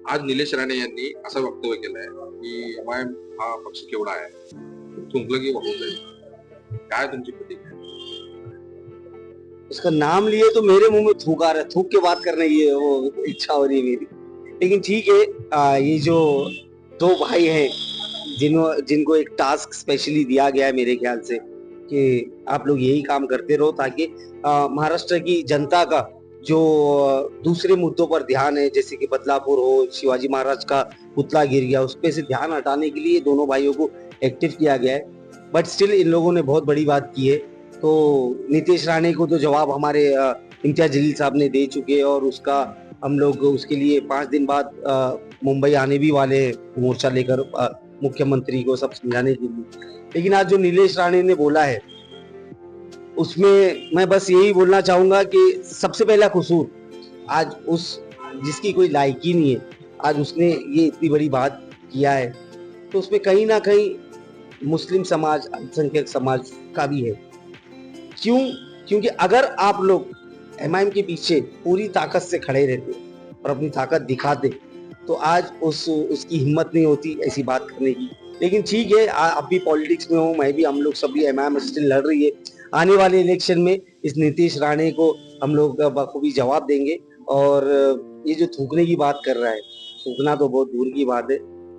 आज निलेश राणे यांनी असं वक्तव्य केलंय की एमआयएम हा पक्ष केवढा आहे, थुंकलं की वाहून जाईल. काय तुमची प्रतिक्रिया? उसका नाम लिए तो मेरे मुंह में थूक आ रहा है, थूक के बात करने की वो इच्छा हो रही है मेरी। लेकिन ठीक है, ये जो दो भाई हैं जिनको एक टास्क स्पेशली दिया गया है मेरे ख्याल से कि आप लोग यही काम करते रहो ताकि महाराष्ट्र की जनता का जो दूसरे मुद्दों पर ध्यान है, जैसे कि बदलापुर हो, शिवाजी महाराज का पुतला गिर गया, उस पे से ध्यान हटाने के लिए दोनों भाइयों को एक्टिव किया गया है। बट स्टिल इन लोगों ने बहुत बड़ी बात की है। तो नीतीश राणे को तो जवाब हमारे इम्तियाज जलील साहब ने दे चुके हैं और उसका हम लोग उसके लिए 5 दिन बाद मुंबई आने भी वाले हैं मोर्चा लेकर मुख्यमंत्री को सब समझाने के लिए। लेकिन आज जो नीलेश राणे ने बोला है उसमें मैं बस यही बोलना चाहूंगा कि सबसे पहला कसूर आज उस जिसकी कोई लायकी नहीं है, आज उसने ये इतनी बड़ी बात किया है, तो उसमें कहीं ना कहीं मुस्लिम समाज, अल्पसंख्यक समाज का भी है। क्यों? क्योंकि अगर आप लोग एमआईएम के पीछे पूरी ताकत से खड़े रहते और अपनी ताकत दिखाते तो आज उसकी हिम्मत नहीं होती ऐसी बात करने की। लेकिन ठीक है, आप भी पॉलिटिक्स में हो, मैं भी, हम लोग सभी, एमआईएम स्टिल लड़ रही है। आने वाले इलेक्शन में इस नीतीश राणे को हम लोग बखूबी जवाब देंगे। और ये जो थूकने की बात कर रहा है, थूकना तो बहुत दूर की बात है।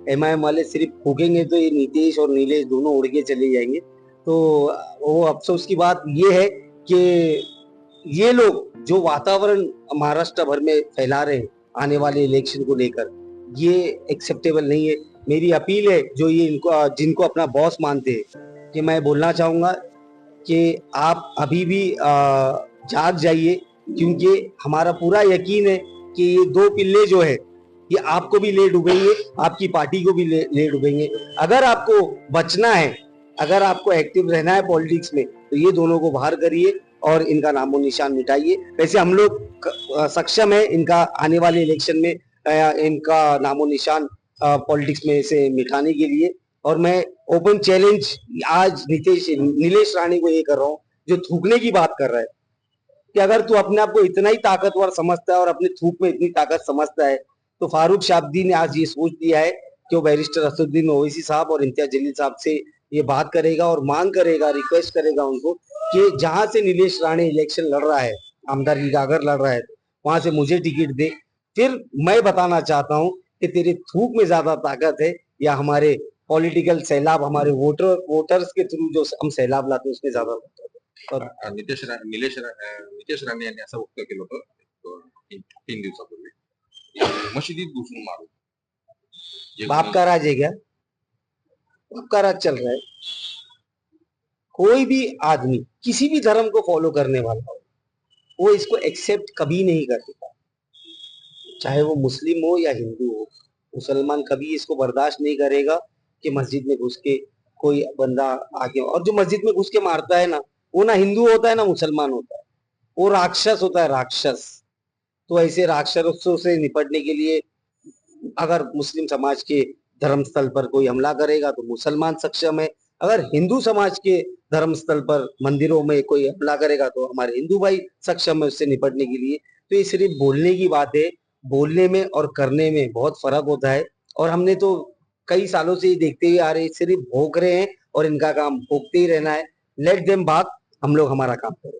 एमआईएम वाले सिर्फ फूकेंगे तो ये नीतीश और नीलेश दोनों उड़ के चले जाएंगे। तो वो अफसोस की बात ये है कि ये लोग जो वातावरण महाराष्ट्र भर में फैला रहे हैं आने वाले इलेक्शन को लेकर, ये एक्सेप्टेबल नहीं है। मेरी अपील है जो ये इनको जिनको अपना बॉस मानते हैं कि मैं बोलना चाहूंगा कि आप अभी भी जाग जाइए, क्योंकि हमारा पूरा यकीन है कि ये दो पिल्ले जो है ये आपको भी ले डूबेंगे, आपकी पार्टी को भी ले डूबेंगे। अगर आपको बचना है, अगर आपको एक्टिव रहना है पॉलिटिक्स में, तो ये दोनों को बाहर करिए और इनका नामो निशान मिटाइए। वैसे हम लोग सक्षम है इनका आने वाले इलेक्शन में इनका नामो निशान पॉलिटिक्स में से मिटाने के लिए। और मैं ओपन चैलेंज आज नीलेश राणे को ये कर रहा हूँ जो थूकने की बात कर रहा है कि अगर तू अपने आप को इतना ही ताकतवर समझता है और अपने थूक में इतनी ताकत समझता है, तो फारूक शाब्दी ने आज ये सोच दिया है कि वो बैरिस्टर असदुद्दीन ओवैसी साहब और इम्तियाज जलील साहब से ये बात करेगा और मांग करेगा, रिक्वेस्ट करेगा उनको कि जहां से नीलेश राणे इलेक्शन लड़ रहा है, आमदारगी का अगर लड़ रहा है, वहां से मुझे टिकट दे। फिर मैं बताना चाहता हूँ कि तेरे थूक में ज्यादा ताकत है या हमारे पॉलिटिकल सैलाब, हमारे वोटर्स के थ्रू जो हम सैलाब लाते हैं उसमें ज्यादा ताकत है। नितेश राणे यांनी असं वक्तव्य केलं होतं 3 दिवसापूर्वी, मशिदीत घुसून मारू. बाप का राज है क्या? बाप का राज चल रहा है। कोई भी आदमी किसी भी धर्म को फॉलो करने वाला हो, वो इसको एक्सेप्ट कभी नहीं करता, चाहे वो मुस्लिम हो या हिंदू हो। मुसलमान कभी इसको बर्दाश्त नहीं करेगा कि मस्जिद में घुस के कोई बंदा आके, और जो मस्जिद में घुस के मारता है ना, वो ना हिंदू होता है ना मुसलमान होता है, वो राक्षस होता है, राक्षस। तो ऐसे राक्षसों से निपटने के लिए अगर मुस्लिम समाज के धर्म स्थल पर कोई हमला करेगा तो मुसलमान सक्षम है, अगर हिंदू समाज के धर्म स्थल पर मंदिरों में कोई हमला करेगा तो हमारे हिंदू भाई सक्षम है उससे निपटने के लिए। तो ये सिर्फ बोलने की बात है, बोलने में और करने में बहुत फर्क होता है। और हमने तो कई सालों से ये देखते हुए आ रहे हैं, सिर्फ भोंक रहे हैं और इनका काम भोंकते ही रहना है। लेट देम भाग, हम लोग हमारा काम करें।